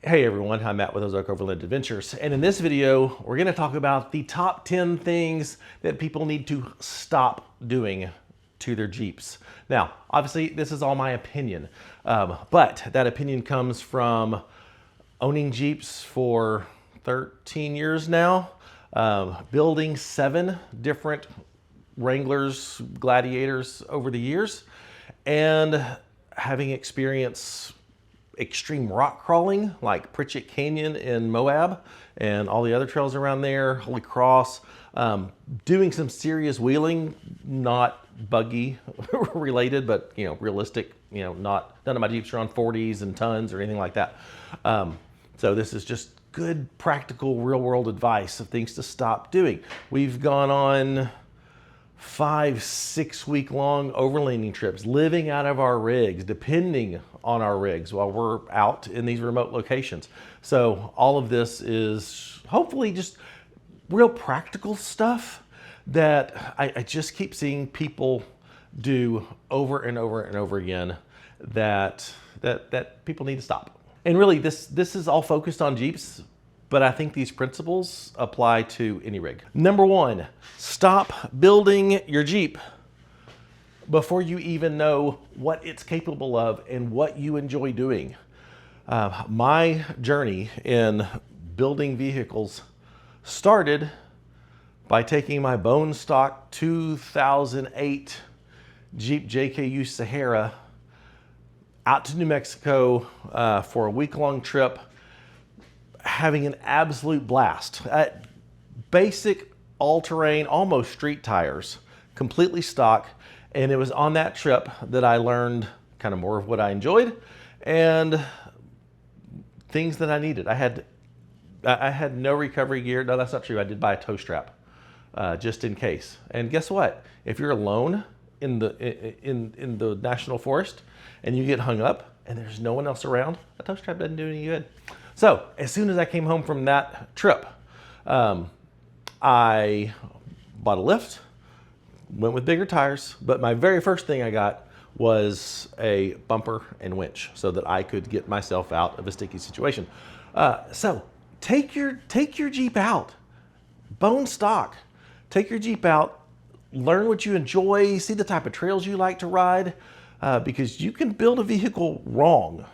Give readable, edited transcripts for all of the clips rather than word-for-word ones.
Hey everyone, I'm Matt with Ozark Overland Adventures, and in this video we're going to talk about the top 10 things that people need to stop doing to their Jeeps. Now, obviously this is all my opinion, but that opinion comes from owning Jeeps for 13 years now, building 7 different Wranglers, Gladiators over the years, and having experience extreme rock crawling like Pritchett Canyon in Moab and all the other trails around there, Holy Cross, doing some serious wheeling, not buggy related, but realistic, none of my Jeeps are on 40s and tons or anything like that. So this is just good, practical, real world advice of things to stop doing. We've gone on 5-6 week long overlanding trips, living out of our rigs, depending on our rigs while we're out in these remote locations. So all of this is hopefully just real practical stuff that I just keep seeing people do over and over and over again that people need to stop. And really this is all focused on Jeeps, but I think these principles apply to any rig. Number 1, stop building your Jeep before you even know what it's capable of and what you enjoy doing. My journey in building vehicles started by taking my bone stock 2008 Jeep JKU Sahara out to New Mexico for a week-long trip, having an absolute blast. Basic all-terrain, almost street tires, completely stock. And it was on that trip that I learned kind of more of what I enjoyed and things that I needed. I had no recovery gear. No, that's not true. I did buy a tow strap just in case. And guess what? If you're alone in the national forest and you get hung up and there's no one else around, a tow strap doesn't do any good. So as soon as I came home from that trip, I bought a lift, went with bigger tires, but my very first thing I got was a bumper and winch so that I could get myself out of a sticky situation. So take your Jeep out, bone stock, take your Jeep out, learn what you enjoy, see the type of trails you like to ride, because you can build a vehicle wrong.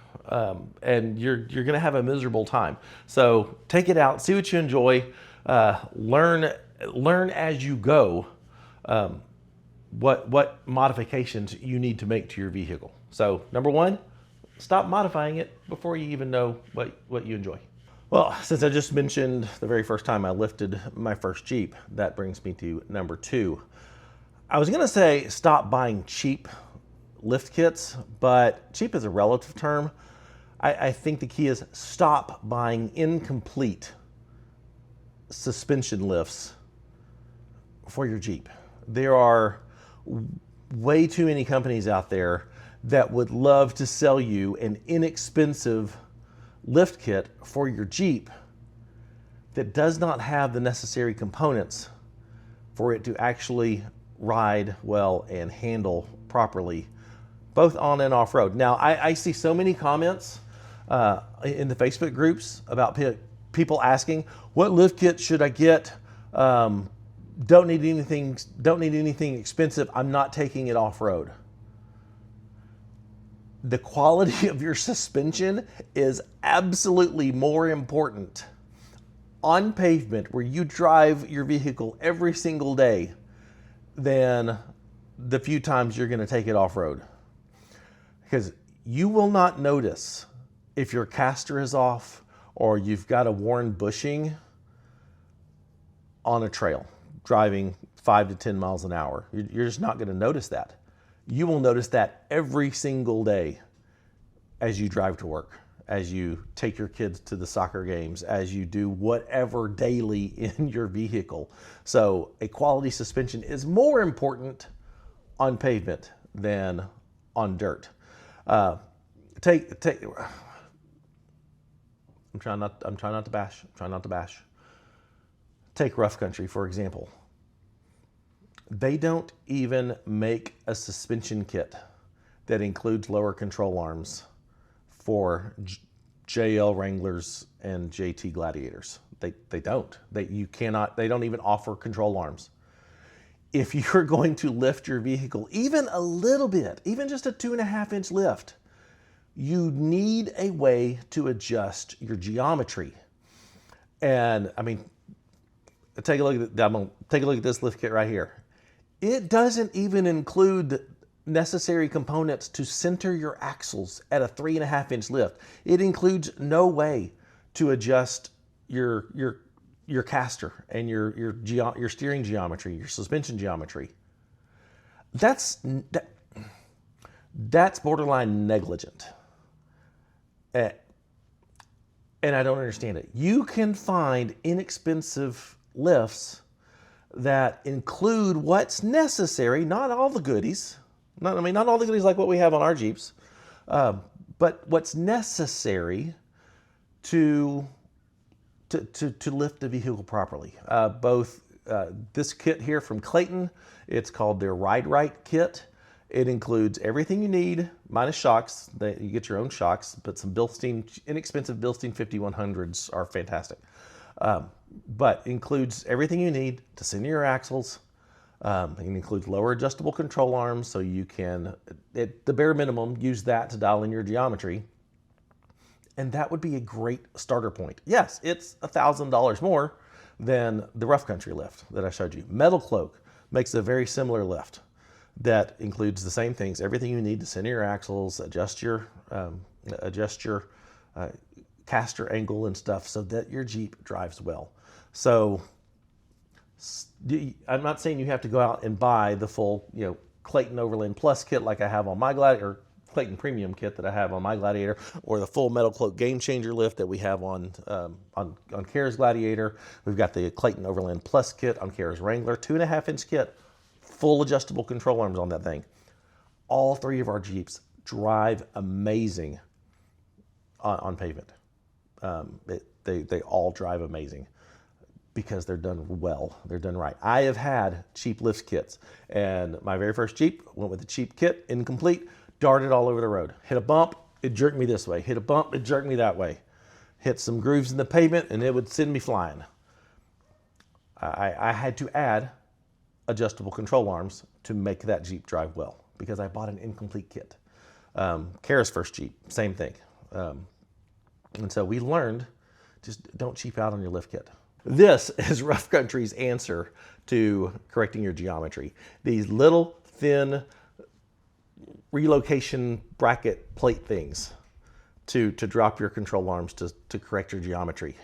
And you're going to have a miserable time. So take it out, see what you enjoy, learn as you go what modifications you need to make to your vehicle. So number 1, stop modifying it before you even know what you enjoy. Well, since I just mentioned the very first time I lifted my first Jeep, that brings me to number 2. I was going to say stop buying cheap lift kits, but cheap is a relative term. I think the key is stop buying incomplete suspension lifts for your Jeep. There are way too many companies out there that would love to sell you an inexpensive lift kit for your Jeep that does not have the necessary components for it to actually ride well and handle properly, both on and off road. Now, I see so many comments in the Facebook groups about people asking, what lift kit should I get? Don't need anything expensive. I'm not taking it off road. The quality of your suspension is absolutely more important on pavement where you drive your vehicle every single day than the few times you're going to take it off road. Because you will not notice if your caster is off or you've got a worn bushing on a trail driving 5 to 10 miles an hour. You're just not going to notice that. You will notice that every single day as you drive to work, as you take your kids to the soccer games, as you do whatever daily in your vehicle. So a quality suspension is more important on pavement than on dirt. I'm trying not to bash. Take rough country, for example. They don't even make a suspension kit that includes lower control arms for JL Wranglers and JT Gladiators. They don't. They don't even offer control arms. If you're going to lift your vehicle even a little bit, even just a 2.5-inch lift, you need a way to adjust your geometry. And I mean, take a look at this lift kit right here. It doesn't even include the necessary components to center your axles at a 3.5-inch lift. It includes no way to adjust your caster and your steering geometry, your suspension geometry. That's borderline negligent. And I don't understand it. You can find inexpensive lifts that include what's necessary, not all the goodies. Not all the goodies like what we have on our Jeeps, but what's necessary to lift the vehicle properly. This kit here from Clayton, it's called their Ride Right kit. It includes everything you need, minus shocks. You get your own shocks, but some inexpensive Bilstein 5100s are fantastic. But includes everything you need to center your axles. It includes lower adjustable control arms, so you can, at the bare minimum, use that to dial in your geometry. And that would be a great starter point. Yes, it's $1,000 more than the rough country lift that I showed you. Metal Cloak makes a very similar lift that includes the same things, everything you need to center your axles, adjust your caster angle and stuff so that your Jeep drives well. So I'm not saying you have to go out and buy the full, Clayton Overland Plus kit like I have on my Gladiator, or Clayton Premium kit that I have on my Gladiator, or the full Metal Cloak Game Changer lift that we have on Kara's Gladiator. We've got the Clayton Overland Plus kit on Kara's Wrangler, 2.5-inch kit, full adjustable control arms on that thing. All three of our Jeeps drive amazing on pavement. They all drive amazing because they're done well. They're done right. I have had cheap lift kits, and my very first Jeep went with a cheap kit, incomplete, darted all over the road. Hit a bump, it jerked me this way. Hit a bump, it jerked me that way. Hit some grooves in the pavement, and it would send me flying. I had to add adjustable control arms to make that Jeep drive well because I bought an incomplete kit. Kara's first Jeep, same thing. And so we learned, just don't cheap out on your lift kit. This is Rough Country's answer to correcting your geometry. These little thin relocation bracket plate things to drop your control arms to correct your geometry.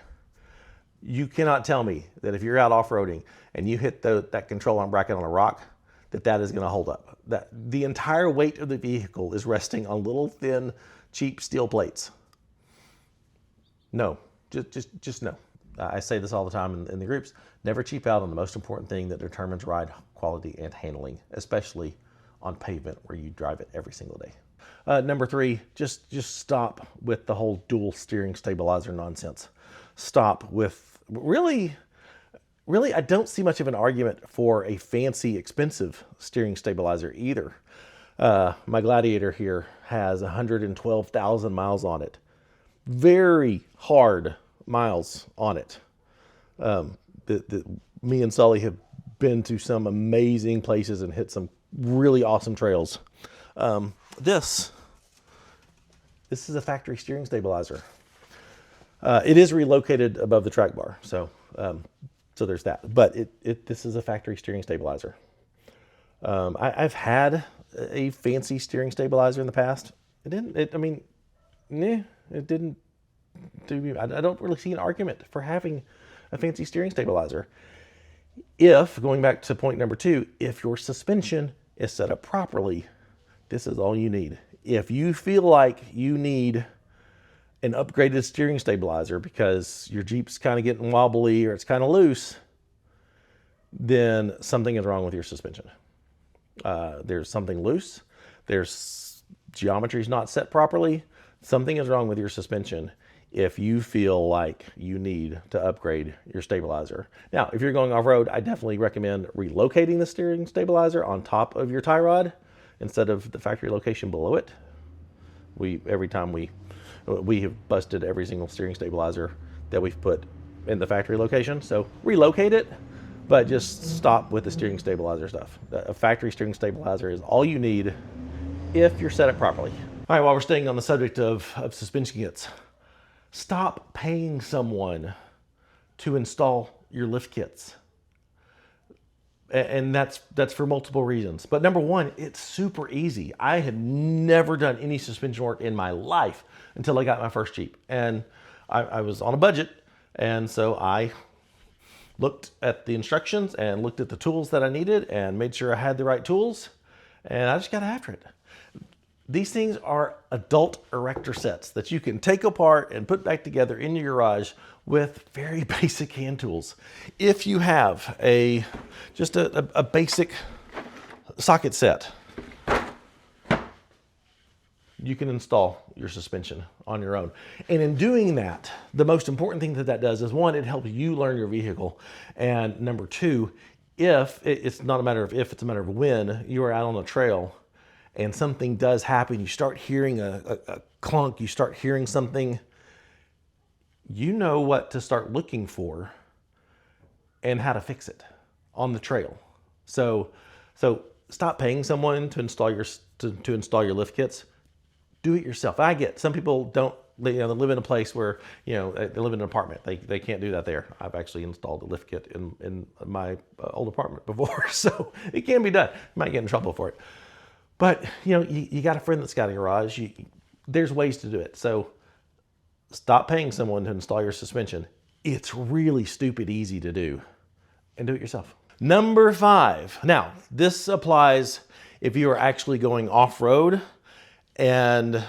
You cannot tell me that if you're out off-roading and you hit that control arm bracket on a rock, that is going to hold up. That the entire weight of the vehicle is resting on little thin, cheap steel plates. No, just no. I say this all the time in the groups. Never cheap out on the most important thing that determines ride quality and handling, especially on pavement where you drive it every single day. Number 3, just stop with the whole dual steering stabilizer nonsense. Stop with, really, I don't see much of an argument for a fancy, expensive steering stabilizer either. My Gladiator here has 112,000 miles on it. Very hard miles on it. Me and Sully have been to some amazing places and hit some really awesome trails. This is a factory steering stabilizer. It is relocated above the track bar, so there's that. But this is a factory steering stabilizer. I've had a fancy steering stabilizer in the past. It didn't do me. I don't really see an argument for having a fancy steering stabilizer. If, going back to point number 2, if your suspension is set up properly, this is all you need. If you feel like you need an upgraded steering stabilizer because your Jeep's kind of getting wobbly or it's kind of loose, then something is wrong with your suspension. There's something loose. There's geometry's not set properly. Something is wrong with your suspension if you feel like you need to upgrade your stabilizer. Now, if you're going off-road, I definitely recommend relocating the steering stabilizer on top of your tie rod instead of the factory location below it. Every time we We have busted every single steering stabilizer that we've put in the factory location. So relocate it, but just stop with the steering stabilizer stuff. A factory steering stabilizer is all you need if you're set up properly. All right, while we're staying on the subject of suspension kits, stop paying someone to install your lift kits. And that's for multiple reasons. But number one, it's super easy. I had never done any suspension work in my life until I got my first Jeep. And I was on a budget. And so I looked at the instructions and looked at the tools that I needed and made sure I had the right tools. And I just got after it. These things are adult erector sets that you can take apart and put back together in your garage with very basic hand tools. If you have just a basic socket set, you can install your suspension on your own. And in doing that, the most important thing that does is, one, it helps you learn your vehicle. And number two, it's not a matter of if, it's a matter of when you are out on the trail and something does happen, you start hearing a clunk, you start hearing something, you know what to start looking for and how to fix it on the trail. So stop paying someone to install your lift kits. Do it yourself. I get some people don't. They live in a place where they live in an apartment. They can't do that there. I've actually installed a lift kit in my old apartment before, so it can be done. You might get in trouble for it, but you got a friend that's got a garage. There's ways to do it. So stop paying someone to install your suspension. It's really stupid easy to do, and do it yourself. Number 5. Now, this applies if you are actually going off-road and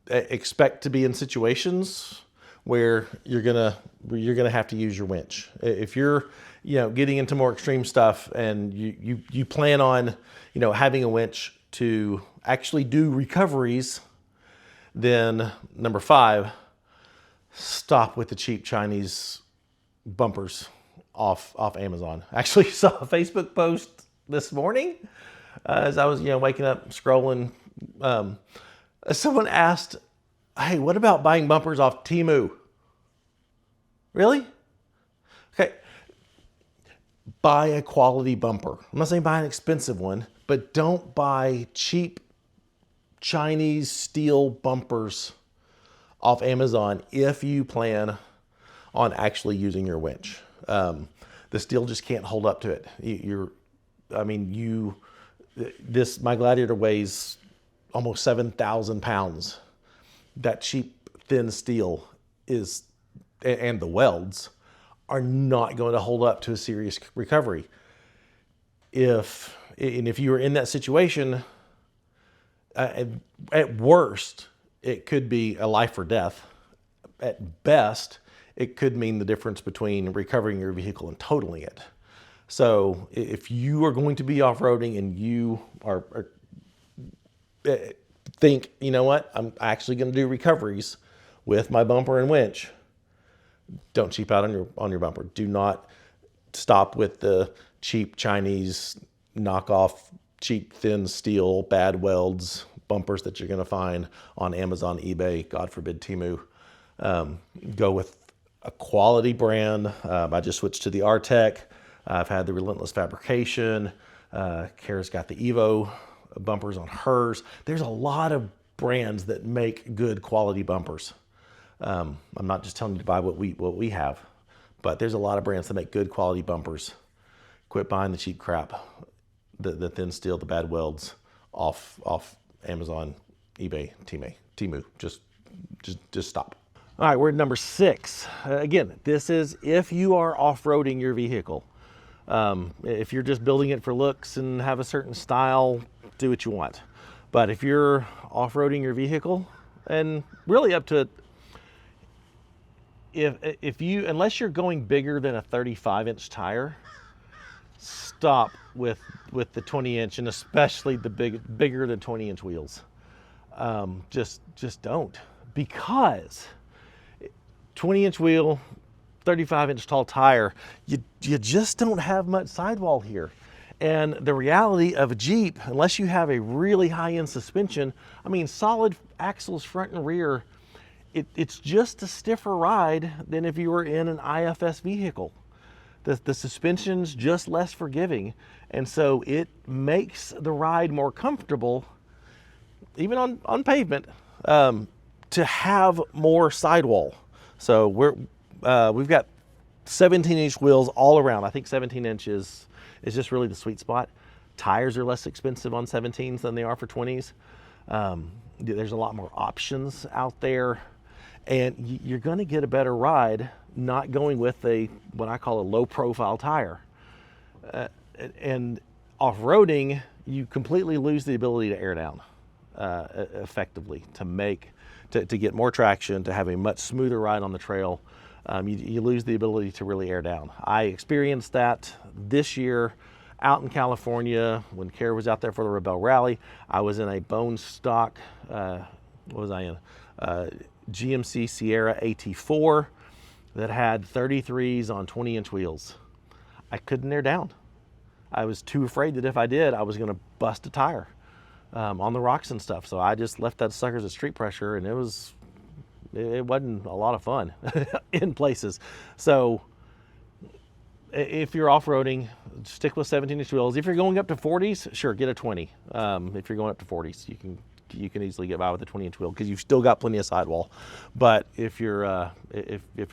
expect to be in situations where you're gonna have to use your winch. If you're getting into more extreme stuff and you plan on having a winch to actually do recoveries, then number 5, stop with the cheap Chinese bumpers off Amazon. I actually saw a Facebook post this morning as I was waking up scrolling. Someone asked, "Hey, what about buying bumpers off Temu?" Really? Okay. Buy a quality bumper. I'm not saying buy an expensive one, but don't buy cheap Chinese steel bumpers off Amazon if you plan on actually using your winch. The steel just can't hold up to it. My Gladiator weighs almost 7,000 pounds. That cheap thin steel and the welds are not going to hold up to a serious recovery. If you are in that situation, at worst, it could be a life or death. At best, it could mean the difference between recovering your vehicle and totaling it. So if you are going to be off-roading and you think, what, I'm actually going to do recoveries with my bumper and winch, don't cheap out on your bumper. Do not stop with the cheap Chinese knockoff, cheap thin steel, bad welds bumpers that you're going to find on Amazon, eBay, God forbid Temu. Go with a quality brand. I just switched to the Artec. I've had the Relentless Fabrication. Kara's got the Evo bumpers on hers. There's a lot of brands that make good quality bumpers. I'm not just telling you to buy what we have, but there's a lot of brands that make good quality bumpers. Quit buying the cheap crap, the thin steel, the bad welds off Amazon, eBay, Temu. Just stop. All right, we're at number 6. Again, this is if you are off-roading your vehicle. If you're just building it for looks and have a certain style, do what you want. But if you're off-roading your vehicle, and really up to, unless you're going bigger than a 35-inch tire, stop with the 20-inch and especially the bigger than 20-inch wheels. Just don't, because 20-inch wheel, 35-inch tall tire, you just don't have much sidewall here. And the reality of a Jeep, unless you have a really high-end suspension, solid axles front and rear, it's just a stiffer ride than if you were in an IFS vehicle. The suspension's just less forgiving, and so it makes the ride more comfortable, even on pavement, to have more sidewall. So we've got 17-inch wheels all around. I think 17 inches is just really the sweet spot. Tires are less expensive on 17s than they are for 20s. There's a lot more options out there, and you're going to get a better ride not going with what I call a low profile tire. And off-roading, you completely lose the ability to air down effectively, to get more traction, to have a much smoother ride on the trail. You lose the ability to really air down. I experienced that this year out in California when Kara was out there for the Rebel Rally. I was in a bone stock, what was I in? GMC Sierra AT4 that had 33s on 20-inch wheels. I couldn't air down. I was too afraid that if I did, I was going to bust a tire on the rocks and stuff. So I just left that suckers at street pressure, and it wasn't a lot of fun in places. So if you're off-roading, stick with 17-inch wheels. If you're going up to 40s, sure, get a 20. If you're going up to 40s, you can easily get by with a 20-inch wheel because you've still got plenty of sidewall. But if you're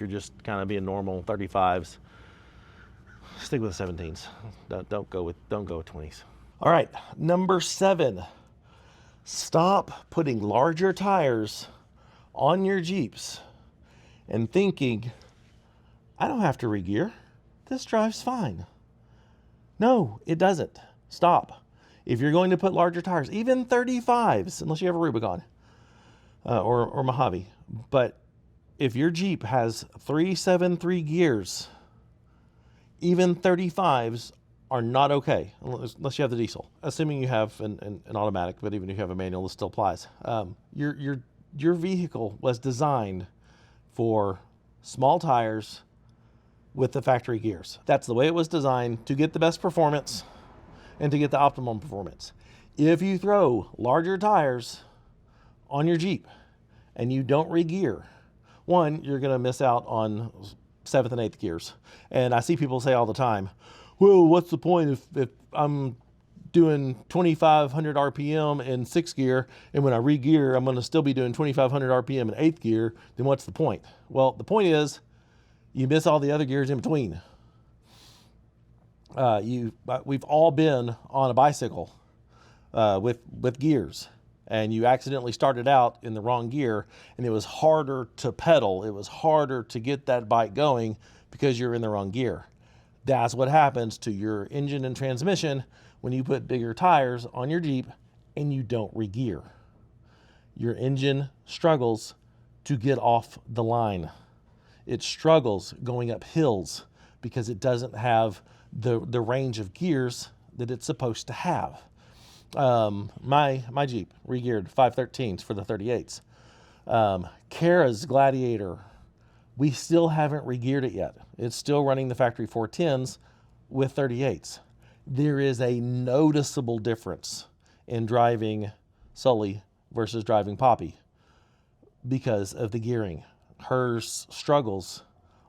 just kind of being normal 35s, stick with the 17s. Don't go with 20s. All right, number 7. Stop putting larger tires on your Jeeps and thinking, I don't have to regear. This drives fine. No, it doesn't. Stop. If you're going to put larger tires, even 35s, unless you have a Rubicon or Mojave, but if your Jeep has 373 gears, even 35s are not okay, unless you have the diesel. Assuming you have an automatic, but even if you have a manual, this still applies. Your vehicle was designed for small tires with the factory gears. That's the way it was designed to get the best performance and to get the optimum performance. If you throw larger tires on your Jeep and you don't re-gear, one, you're gonna miss out on 7th and 8th gears. And I see people say all the time, well, what's the point if I'm doing 2,500 RPM in 6th gear, and when I re-gear, I'm gonna still be doing 2,500 RPM in 8th gear, then what's the point? Well, the point is, you miss all the other gears in between. We've all been on a bicycle with gears, and you accidentally started out in the wrong gear, and it was harder to pedal. It was harder to get that bike going because you're in the wrong gear. That's what happens to your engine and transmission when you put bigger tires on your Jeep and you don't re-gear. Your engine struggles to get off the line. It struggles going up hills because it doesn't have the range of gears that it's supposed to have. My Jeep re-geared 513s for the 38s. Kara's Gladiator, we still haven't re-geared it yet. It's still running the factory 410s with 38s. There is a noticeable difference in driving Sully versus driving Poppy because of the gearing. Hers struggles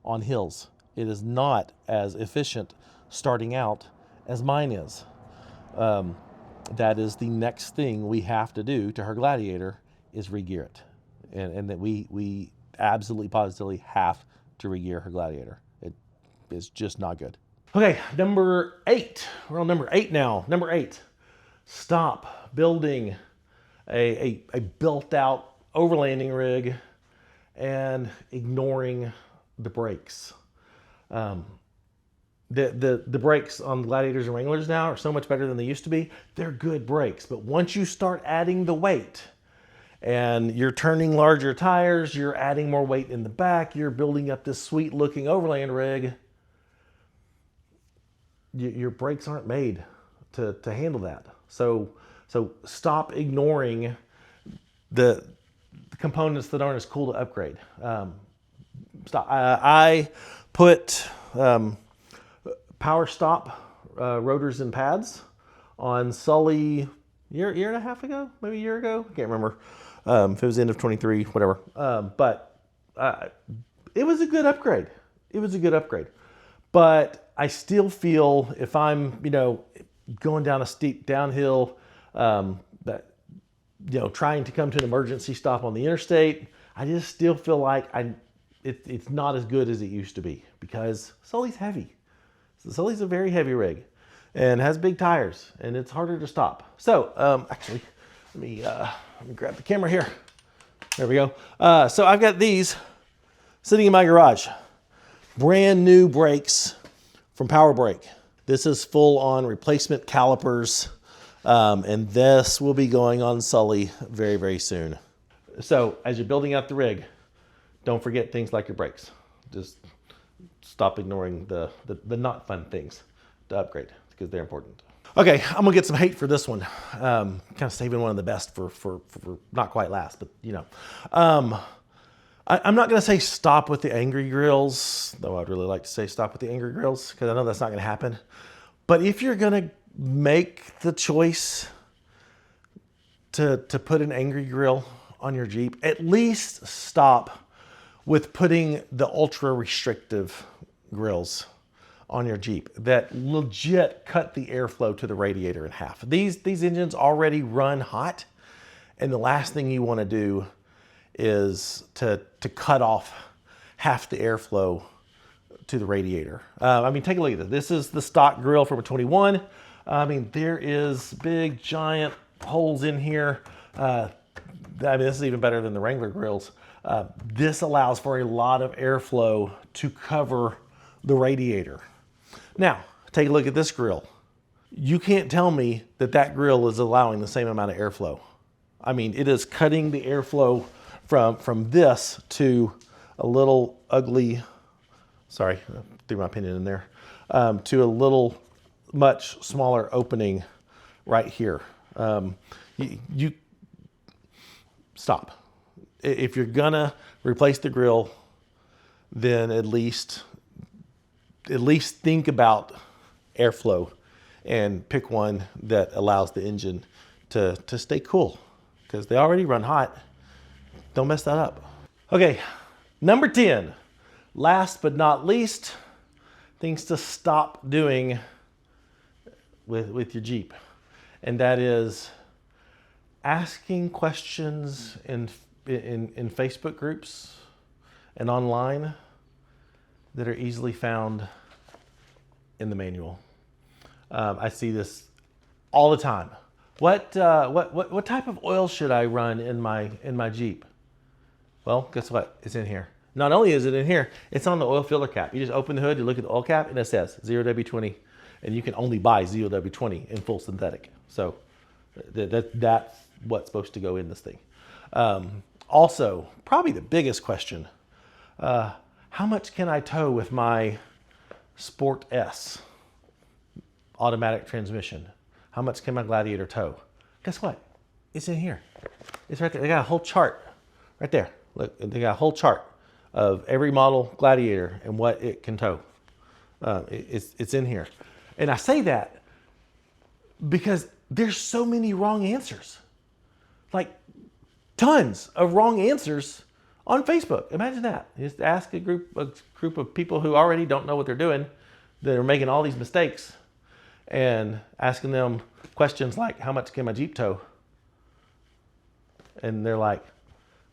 on hills. It is not as efficient starting out as mine is. That is the next thing we have to do to her Gladiator is re-gear it. And that we absolutely positively have to re-gear her Gladiator. It is just not good. Okay, number 8. We're on number 8 now. Number 8, stop building a built-out overlanding rig and ignoring the brakes. The brakes on Gladiators and Wranglers now are so much better than they used to be. They're good brakes, but once you start adding the weight and you're turning larger tires, you're adding more weight in the back, you're building up this sweet looking overland rig, your brakes aren't made to handle that. So stop ignoring the components that aren't as cool to upgrade. Stop. I put power stop rotors and pads on Sully year and a half ago, maybe a year ago, I can't remember. If it was end of 23, whatever. But it was a good upgrade. It was a good upgrade. But I still feel if I'm, going down a steep downhill, that, trying to come to an emergency stop on the interstate, I just still feel like it's not as good as it used to be because Sully's heavy. So Sully's a very heavy rig and has big tires, and it's harder to stop. So actually, let me grab the camera here. There we go. So I've got these sitting in my garage. Brand new brakes from Power Brake. This is full on replacement calipers, and this will be going on Sully very, very soon. So as you're building out the rig, don't forget things like your brakes. Just stop ignoring the not fun things to upgrade because they're important. Okay, I'm gonna get some hate for this one. Kind of saving one of the best for not quite last, but I'm not gonna say stop with the angry grills, though I'd really like to say stop with the angry grills because I know that's not gonna happen. But if you're gonna make the choice to put an angry grill on your Jeep, at least stop with putting the ultra restrictive grills on your Jeep that legit cut the airflow to the radiator in half. These engines already run hot, and the last thing you want to do is to cut off half the airflow to the radiator. I mean, take a look at this. This is the stock grill from a 21. I mean, there is big giant holes in here. I mean, this is even better than the Wrangler grills. This allows for a lot of airflow to cover the radiator. Now, take a look at this grill. You can't tell me that grill is allowing the same amount of airflow. I mean, it is cutting the airflow from this to a little ugly, sorry, I threw my opinion in there, to a little much smaller opening right here. You stop. If you're gonna replace the grill, then at least think about airflow and pick one that allows the engine to stay cool because they already run hot. Don't mess that up. Okay, number 10, last but not least, things to stop doing with your Jeep. And that is asking questions in Facebook groups and online that are easily found in the manual. I see this all the time. What type of oil should I run in my Jeep? Well, guess what? It's in here. Not only is it in here, it's on the oil filler cap. You just open the hood, you look at the oil cap, and it says 0W20, and you can only buy 0W20 in full synthetic. So that's what's supposed to go in this thing. Also, probably the biggest question, how much can I tow with my Sport S automatic transmission? How much can my Gladiator tow? Guess what? It's in here. It's right there. They got a whole chart right there. Look, they got a whole chart of every model Gladiator and what it can tow. It's in here. And I say that because there's so many wrong answers. Like tons of wrong answers on Facebook. Imagine that. Just ask a group of people who already don't know what they're doing, that are making all these mistakes, and asking them questions like, how much can my Jeep tow? And they're like,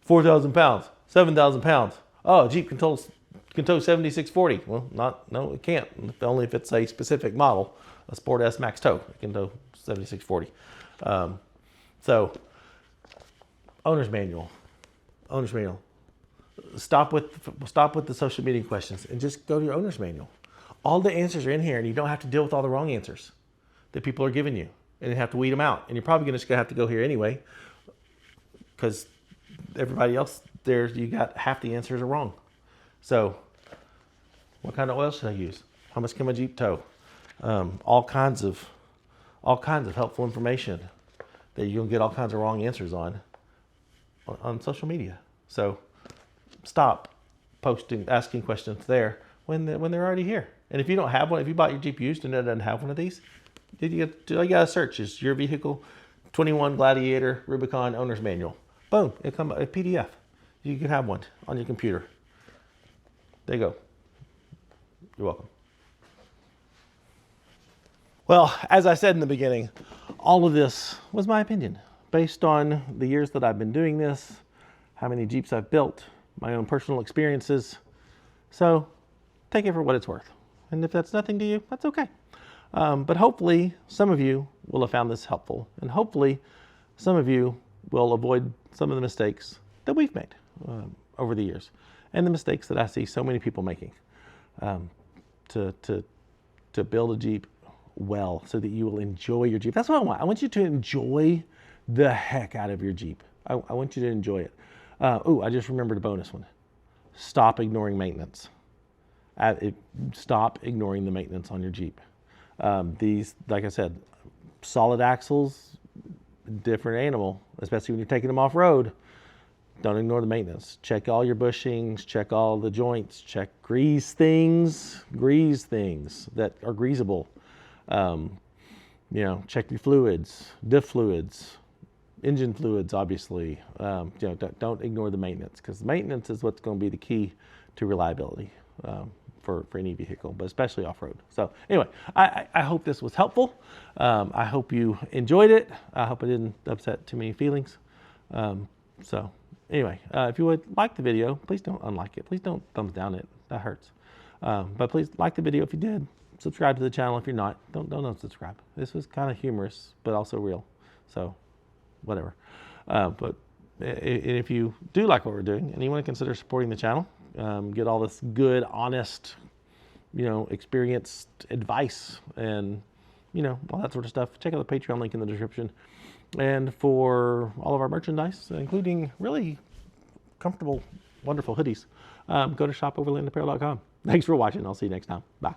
4,000 pounds, 7,000 pounds. Oh, Jeep can tow 7640. Well, no, it can't. Only if it's a specific model, a Sport S Max Tow. It can tow 7640. So, owner's manual. Stop with the social media questions and just go to your owner's manual. All the answers are in here, and you don't have to deal with all the wrong answers that people are giving you, and you have to weed them out. And you're probably just gonna have to go here anyway, because everybody else there, you got half the answers are wrong. So, what kind of oil should I use? How much can my Jeep tow? All kinds of helpful information that you'll get all kinds of wrong answers on social media. So, stop asking questions there when they're already here. And if you don't have one, if you bought your Jeep used and it doesn't have one of these, all you gotta search is your vehicle 21 Gladiator Rubicon owner's manual. Boom, it come a PDF. You can have one on your computer. There you go. You're welcome. Well, as I said in the beginning, all of this was my opinion based on the years that I've been doing this, how many Jeeps I've built, my own personal experiences. So take it for what it's worth. And if that's nothing to you, that's okay. But hopefully some of you will have found this helpful, and hopefully some of you will avoid some of the mistakes that we've made over the years, and the mistakes that I see so many people making to build a Jeep well so that you will enjoy your Jeep. That's what I want. I want you to enjoy the heck out of your Jeep. I want you to enjoy it. I just remembered a bonus one. Stop ignoring maintenance. Stop ignoring the maintenance on your Jeep. These, like I said, solid axles, different animal, especially when you're taking them off-road. Don't ignore the maintenance. Check all your bushings, check all the joints, check grease things that are greasable. Check your fluids, diff fluids, engine fluids, obviously. Don't ignore the maintenance, because maintenance is what's going to be the key to reliability for any vehicle, but especially off-road. So anyway, I hope this was helpful. I hope you enjoyed it. I hope I didn't upset too many feelings. So anyway, if you would like the video, please don't unlike it. Please don't thumbs down it. That hurts. But please like the video if you did. Subscribe to the channel if you're not. Don't unsubscribe. This was kind of humorous, but also real. So whatever. But if you do like what we're doing and you want to consider supporting the channel, get all this good, honest, experienced advice and, all that sort of stuff, check out the Patreon link in the description. And for all of our merchandise, including really comfortable, wonderful hoodies, go to shopoverlandapparel.com. Thanks for watching. I'll see you next time. Bye.